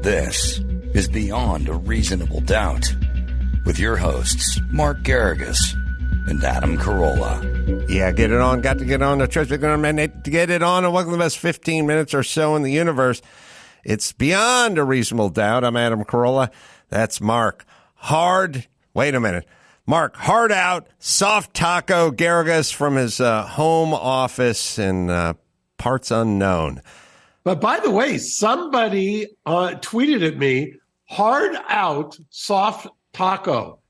This is Beyond a Reasonable Doubt with your hosts, Mark Garrigus and Adam Carolla. Yeah, get it on. Got to get on the trip. We're going to get it on. And welcome to the best 15 minutes or so in the universe. It's Beyond a Reasonable Doubt. I'm Adam Carolla. That's Mark. Wait a minute. Mark, hard out, soft taco Garrigus from his home office in parts unknown. But by the way, somebody tweeted at me, hard out, soft taco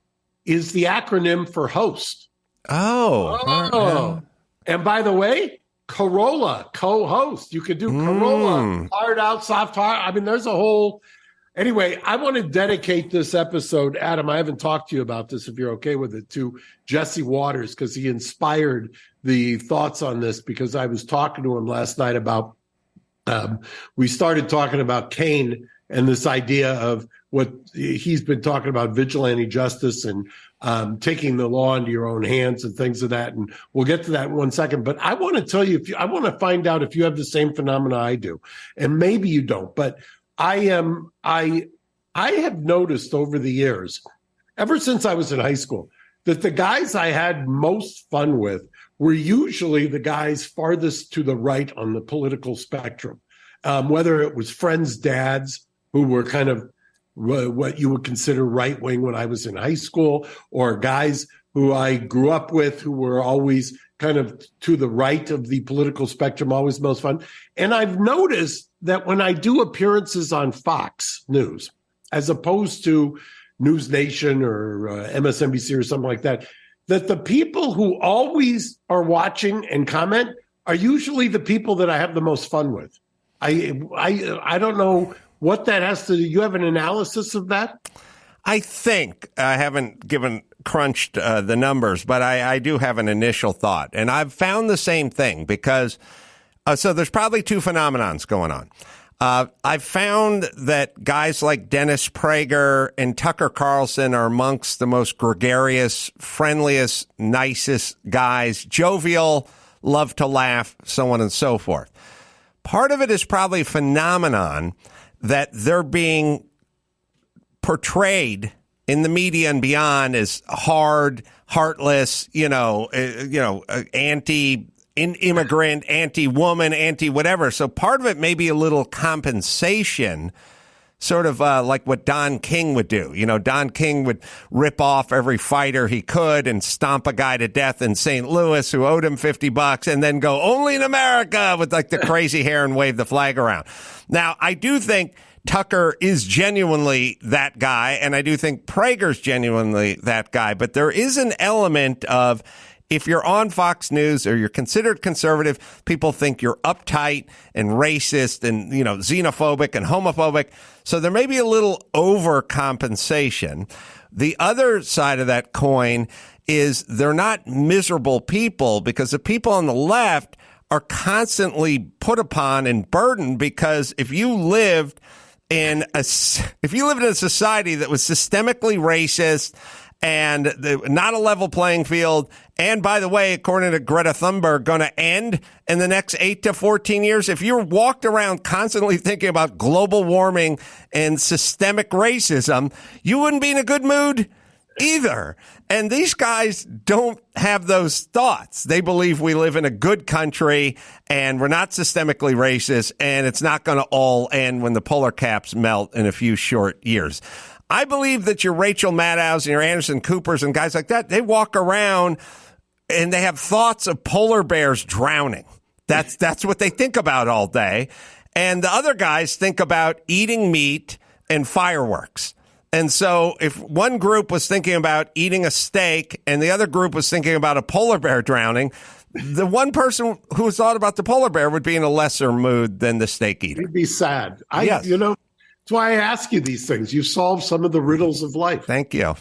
is the acronym for host. Oh. And by the way, Carolla, co-host. You could do Carolla, hard out, soft taco. I mean, there's a whole... Anyway, I want to dedicate this episode, Adam, I haven't talked to you about this, if you're okay with it, to Jesse Waters, because he inspired the thoughts on this, because I was talking to him last night about... we started talking about Kane and this idea of what he's been talking about, vigilante justice and taking the law into your own hands and things of that. And we'll get to that in 1 second. But I want to tell you, I want to find out if you have the same phenomena I do. And maybe you don't. But I have noticed over the years, ever since I was in high school, that the guys I had most fun with were usually the guys farthest to the right on the political spectrum, whether it was friends' dads who were kind of what you would consider right-wing when I was in high school, or guys who I grew up with who were always kind of to the right of the political spectrum, always most fun. And I've noticed that when I do appearances on Fox News, as opposed to News Nation or MSNBC or something like that, that the people who always are watching and comment are usually the people that I have the most fun with. I don't know what that has to do. You have an analysis of that? I think I haven't crunched the numbers, but I do have an initial thought. And I've found the same thing because, so there's probably two phenomenons going on. I've found that guys like Dennis Prager and Tucker Carlson are amongst the most gregarious, friendliest, nicest guys, jovial, love to laugh, so on and so forth. Part of it is probably a phenomenon that they're being portrayed in the media and beyond as hard, heartless, anti-immigrant, anti-woman, anti-whatever. So part of it may be a little compensation, sort of like what Don King would do. You know, Don King would rip off every fighter he could and stomp a guy to death in St. Louis who owed him $50 and then go, only in America, with like the crazy hair and wave the flag around. Now, I do think Tucker is genuinely that guy, and I do think Prager's genuinely that guy. But there is an element of, if you're on Fox News or you're considered conservative, people think you're uptight and racist and, xenophobic and homophobic. So there may be a little overcompensation. The other side of that coin is they're not miserable people, because the people on the left are constantly put upon and burdened, because if you lived in a society that was systemically racist and not a level playing field, and by the way, according to Greta Thunberg, going to end in the next 8 to 14 years, if you walked around constantly thinking about global warming and systemic racism, you wouldn't be in a good mood either. And these guys don't have those thoughts. They believe we live in a good country and we're not systemically racist, and it's not going to all end when the polar caps melt in a few short years. I believe that your Rachel Maddows and your Anderson Coopers and guys like that, they walk around and they have thoughts of polar bears drowning. That's what they think about all day. And the other guys think about eating meat and fireworks. And so if one group was thinking about eating a steak and the other group was thinking about a polar bear drowning, the one person who thought about the polar bear would be in a lesser mood than the steak eater. He'd be sad. Yes. That's why I ask you these things. You solve some of the riddles of life. Thank you.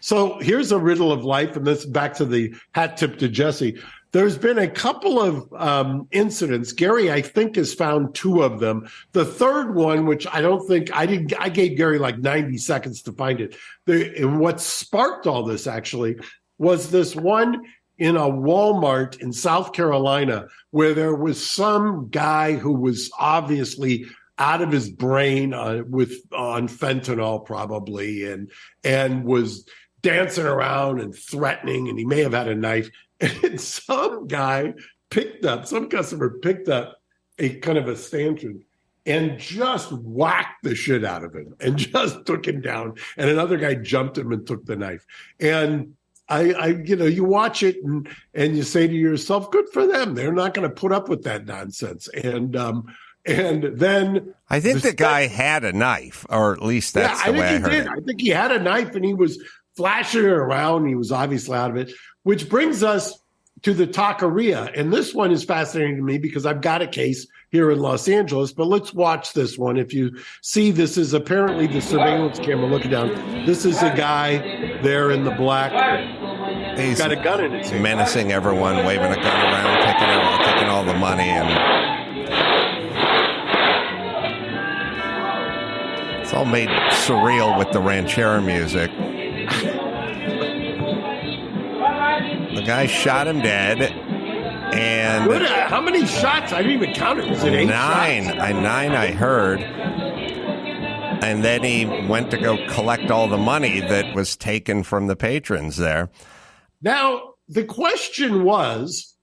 So here's a riddle of life, and this is back to the hat tip to Jesse. There's been a couple of incidents. Gary, I think, has found two of them. The third one, which I gave Gary like 90 seconds to find it. And what sparked all this actually was this one in a Walmart in South Carolina where there was some guy who was obviously out of his brain on fentanyl probably and was dancing around and threatening, and he may have had a knife. And some customer picked up a kind of a stanchion and just whacked the shit out of him and just took him down. And another guy jumped him and took the knife. And you watch it and you say to yourself, good for them. They're not going to put up with that nonsense. And then I think the guy had a knife, or at least that's the way I heard it. I think he had a knife and he was flashing it around. He was obviously out of it, which brings us to the Taqueria. And this one is fascinating to me because I've got a case here in Los Angeles, but let's watch this one. If you see, this is apparently the surveillance camera looking down. This is a guy there in the black. He's got a gun in his hand. Menacing everyone, waving a gun around, taking all the money. And it's all made surreal with the ranchera music. The guy shot him dead. And how many shots? I didn't even count it. Was it 8 9? Shots? 9, I heard. And then he went to go collect all the money that was taken from the patrons there. Now, the question was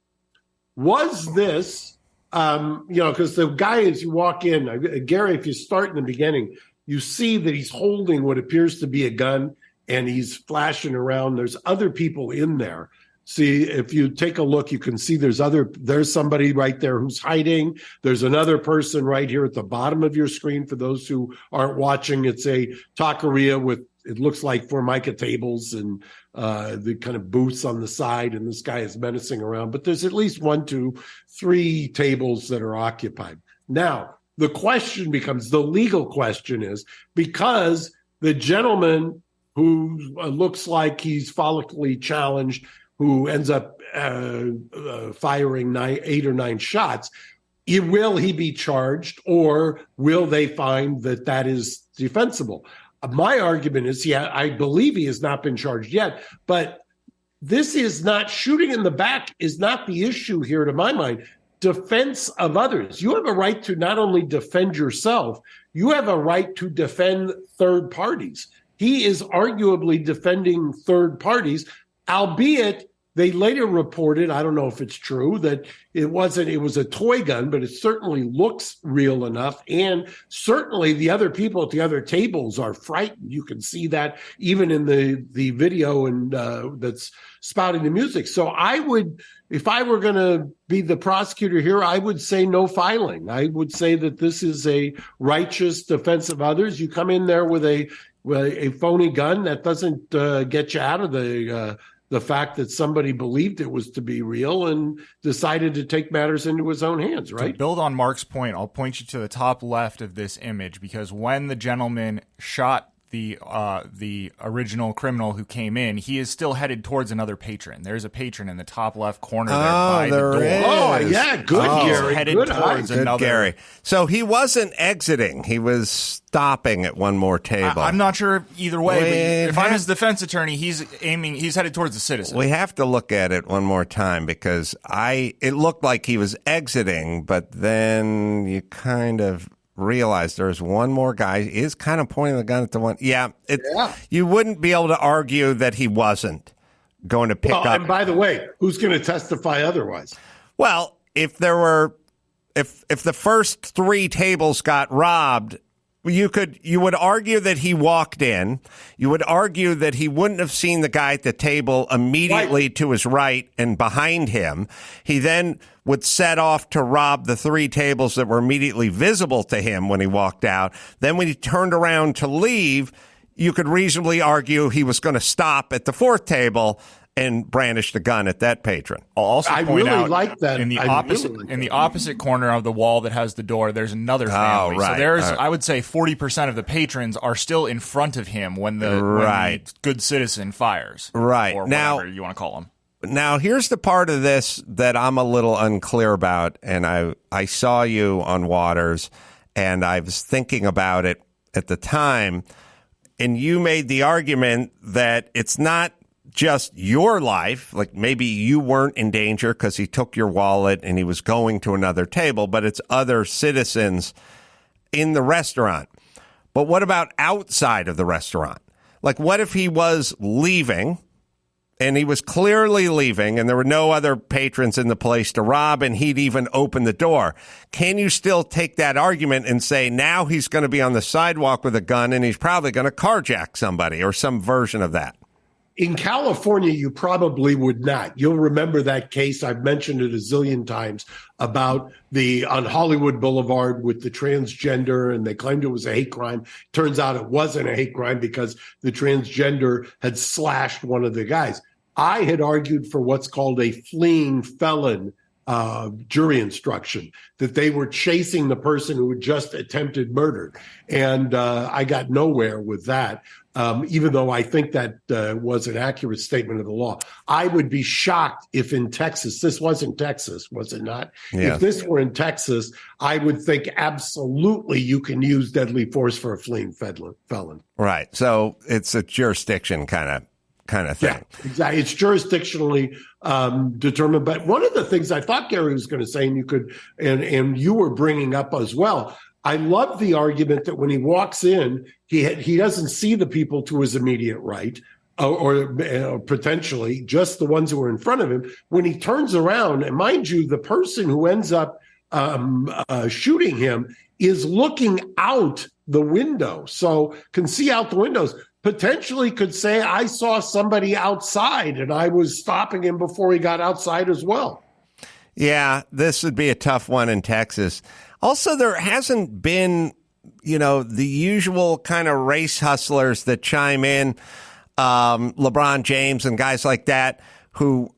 this, because the guy, as you walk in, Gary, if you start in the beginning, you see that he's holding what appears to be a gun and he's flashing around. There's other people in there. See, if you take a look, you can see there's somebody right there who's hiding. There's another person right here at the bottom of your screen. For those who aren't watching, it's a taqueria with, it looks like Formica tables and the kind of booths on the side. And this guy is menacing around, but there's at least 1, 2, 3 tables that are occupied. Now, the question becomes, the legal question is, because the gentleman who looks like he's follically challenged, who ends up firing 8 or 9 shots, will he be charged, or will they find that is defensible? My argument is, I believe he has not been charged yet, but this is not, shooting in the back is not the issue here to my mind. Defense of others. You have a right to not only defend yourself, you have a right to defend third parties. He is arguably defending third parties, albeit they later reported, I don't know if it's true, that it was a toy gun, but it certainly looks real enough. And certainly the other people at the other tables are frightened. You can see that even in the video and that's spouting the music. So I would, if I were going to be the prosecutor here, I would say no filing. I would say that this is a righteous defense of others. You come in there with a phony gun, that doesn't get you out of the fact that somebody believed it was to be real and decided to take matters into his own hands, right? To build on Mark's point, I'll point you to the top left of this image, because when the gentleman shot the original criminal who came in, he is still headed towards another patron. There's a patron in the top left corner there by the door. Oh, yeah, good, Gary. Headed good towards another. Gary. So he wasn't exiting. He was stopping at one more table. I'm not sure either way, but if I'm his defense attorney, he's headed towards the citizen. We have to look at it one more time, because it looked like he was exiting, but then you kind of realize there's one more guy. He is kind of pointing the gun at the one. Yeah. You wouldn't be able to argue that he wasn't going to pick up. And by the way, who's going to testify otherwise? Well, if the first 3 tables got robbed, you would argue that he walked in. You would argue that he wouldn't have seen the guy at the table immediately to his right and behind him. He then would set off to rob the 3 tables that were immediately visible to him when he walked out. Then when he turned around to leave, you could reasonably argue he was going to stop at the 4th table and brandish the gun at that patron. I'll also point out like that. in the opposite corner of the wall that has the door, there's another family. Oh, right. So there's, I would say, 40% of the patrons are still in front of him when the good citizen fires. Right. Or now, whatever you want to call him. Now, here's the part of this that I'm a little unclear about, and I saw you on Waters, and I was thinking about it at the time, and you made the argument that it's not just your life, like maybe you weren't in danger because he took your wallet and he was going to another table, but it's other citizens in the restaurant. But what about outside of the restaurant? Like, what if he was leaving, and he was clearly leaving, and there were no other patrons in the place to rob, and he'd even open the door? Can you still take that argument and say now he's going to be on the sidewalk with a gun, and he's probably going to carjack somebody or some version of that? In California, you probably would not. You'll remember that case. I've mentioned it a zillion times about on Hollywood Boulevard with the transgender, and they claimed it was a hate crime. Turns out it wasn't a hate crime because the transgender had slashed one of the guys. I had argued for what's called a fleeing felon jury instruction, that they were chasing the person who had just attempted murder. And I got nowhere with that, even though I think that was an accurate statement of the law. I would be shocked if in Texas, this wasn't Texas, was it not? Yeah. If this were in Texas, I would think absolutely you can use deadly force for a fleeing felon. Right. So it's a jurisdiction kind of thing. Yeah, exactly. It's jurisdictionally determined. But one of the things I thought Gary was going to say, and you could, and you were bringing up as well, I love the argument that when he walks in, he doesn't see the people to his immediate right, or potentially just the ones who are in front of him. When he turns around, and mind you, the person who ends up shooting him is looking out the window, so can see out the windows. Potentially could say, I saw somebody outside and I was stopping him before he got outside as well. Yeah, this would be a tough one in Texas. Also, there hasn't been, the usual kind of race hustlers that chime in, LeBron James and guys like that who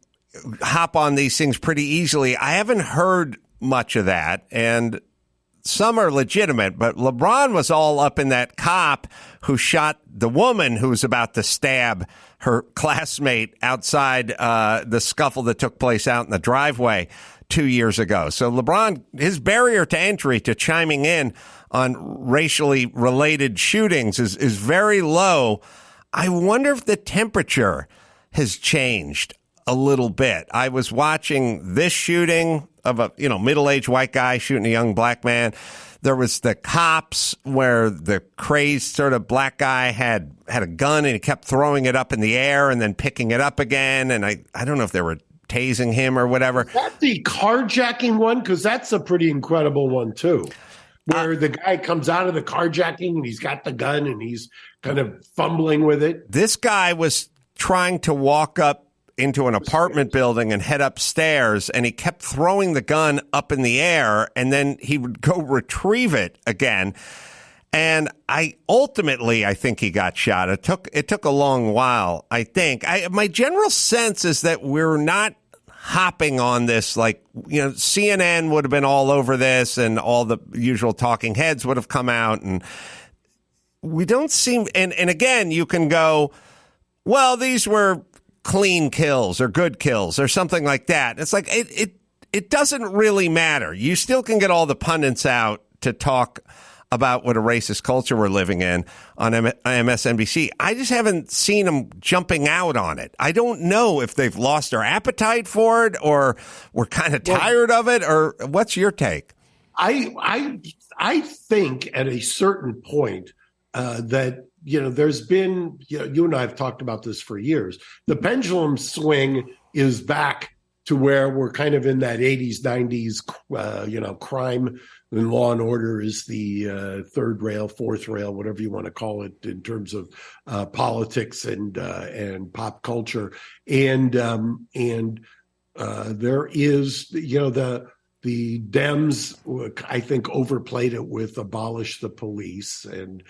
hop on these things pretty easily. I haven't heard much of that, and some are legitimate, but LeBron was all up in that cop who shot the woman who was about to stab her classmate outside the scuffle that took place out in the driveway 2 years ago. So LeBron, his barrier to entry to chiming in on racially related shootings is very low. I wonder if the temperature has changed a little bit. I was watching this shooting of a middle-aged white guy shooting a young black man. There was the cops where the crazed sort of black guy had a gun and he kept throwing it up in the air and then picking it up again. And I don't know if they were tasing him or whatever. Is that the carjacking one? Because that's a pretty incredible one too, where the guy comes out of the carjacking and he's got the gun and he's kind of fumbling with it. This guy was trying to walk up into an apartment building and head upstairs, and he kept throwing the gun up in the air, and then he would go retrieve it again. And I think he got shot. It took a long while, I think. My general sense is that we're not hopping on this like, CNN would have been all over this and all the usual talking heads would have come out, and we don't seem, and again, you can go, well, these were clean kills or good kills or something like that. It's like it doesn't really matter. You still can get all the pundits out to talk about what a racist culture we're living in on MSNBC. I just haven't seen them jumping out on it. I don't know if they've lost their appetite for it or we're kind of tired of it, or what's your take? I think at a certain point that there's been, you and I have talked about this for years. The pendulum swing is back to where we're kind of in that 80s, 90s, crime and law and order is the third rail, fourth rail, whatever you want to call it in terms of politics and pop culture. And there is, the Dems, I think, overplayed it with abolish the police, and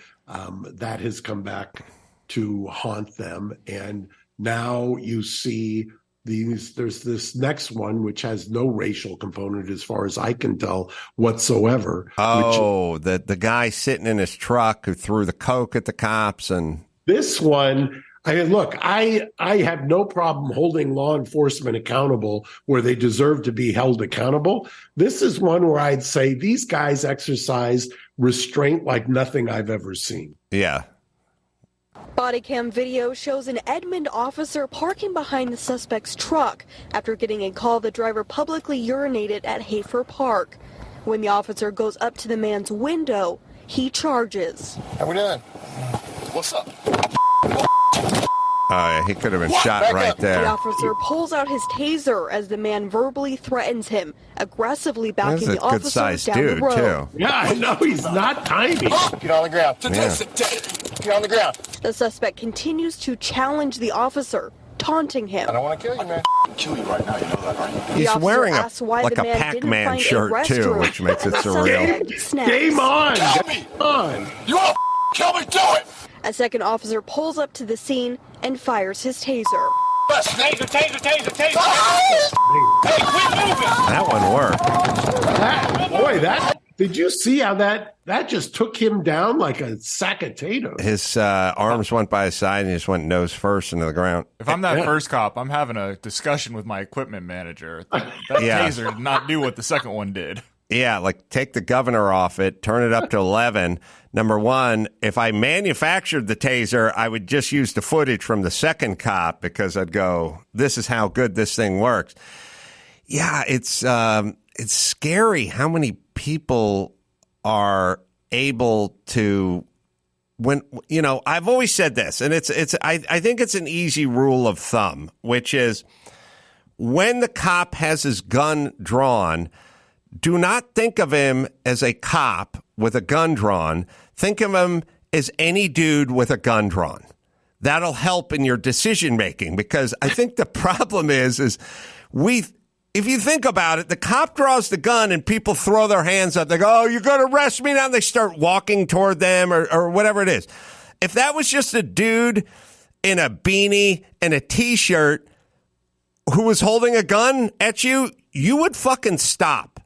that has come back to haunt them. And now you see there's this next one, which has no racial component as far as I can tell whatsoever. Oh, the guy sitting in his truck who threw the Coke at the cops. And this one, I have no problem holding law enforcement accountable where they deserve to be held accountable. This is one where I'd say these guys exercise restraint like nothing I've ever seen. Yeah. Body cam video shows an Edmond officer parking behind the suspect's truck after getting a call the driver publicly urinated at Hafer Park. When the officer goes up to the man's window, he charges. How we doing? What's up? He could have been shot right there. The officer pulls out his taser as the man verbally threatens him, aggressively backing the officer down the road. Too. Yeah, I know, he's not tiny. Get on the ground. Yeah. Get on the ground. The suspect continues to challenge the officer, taunting him. I don't want to kill you, man. Kill you right now, you know that, right? He's wearing a Pac-Man shirt, too, which makes it surreal. Game on! Kill me! Game on! You want to kill me? Do it! A second officer pulls up to the scene and fires his taser. Taser! Hey, quit moving! That one worked. Did you see how that just took him down like a sack of potatoes? His arms went by his side and he just went nose first into the ground. If I'm that first cop, I'm having a discussion with my equipment manager. That taser did not do what the second one did. Yeah, like take the governor off it, turn it up to 11. Number one, if I manufactured the taser, I would just use the footage from the second cop because I'd go, this is how good this thing works. Yeah, it's scary how many people are able to, when, you know, I've always said this, and I think it's an easy rule of thumb, which is when the cop has his gun drawn, do not think of him as a cop with a gun drawn. Think of him as any dude with a gun drawn. That'll help in your decision making, because I think the problem is if you think about it, the cop draws the gun and people throw their hands up. They go, oh, you're going to arrest me now? And they start walking toward them or whatever it is. If that was just a dude in a beanie and a T-shirt who was holding a gun at you, you would fucking stop.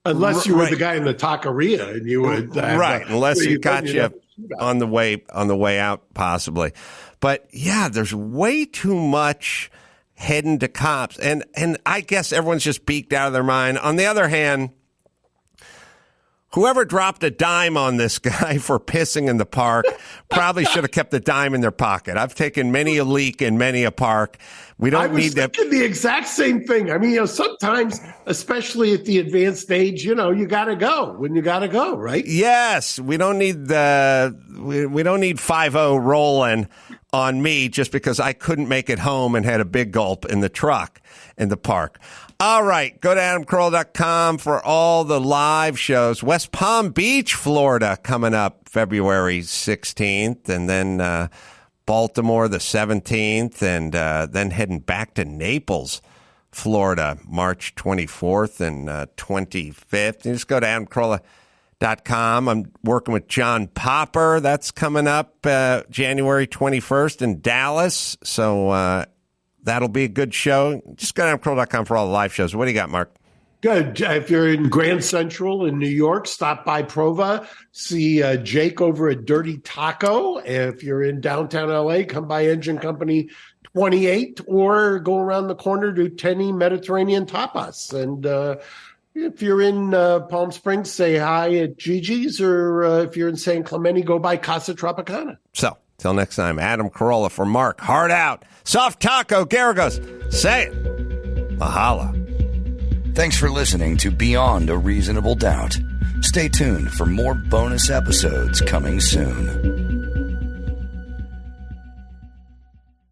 Unless you were the guy in the taqueria, and you would unless he got you on the way out, possibly. But yeah, there's way too much heading to cops, and I guess everyone's just beaked out of their mind. On the other hand, whoever dropped a dime on this guy for pissing in the park probably should have kept the dime in their pocket. I've taken many a leak in many a park. We don't need that. I was thinking the exact same thing. I mean, sometimes, especially at the advanced stage, you got to go when you got to go, right? Yes, we don't need we don't need 5-0 rolling on me just because I couldn't make it home and had a big gulp in the truck in the park. All right, go to AdamCarolla.com for all the live shows. West Palm Beach, Florida, coming up February 16th, and then Baltimore the 17th, and then heading back to Naples, Florida, March 24th and 25th. You just go to AdamCarolla.com. I'm working with John Popper. That's coming up January 21st in Dallas, so that'll be a good show. Just go to AdamCarolla.com for all the live shows. What do you got, Mark? Good. If you're in Grand Central in New York, stop by Prova. See Jake over at Dirty Taco. If you're in downtown LA, come by Engine Company 28 or go around the corner to Tenny Mediterranean Tapas. And if you're in Palm Springs, say hi at Gigi's, or if you're in San Clemente, go by Casa Tropicana. So, till next time, Adam Carolla for Mark. Hard out. Soft Taco. Garagos. Say it. Mahalo. Thanks for listening to Beyond a Reasonable Doubt. Stay tuned for more bonus episodes coming soon.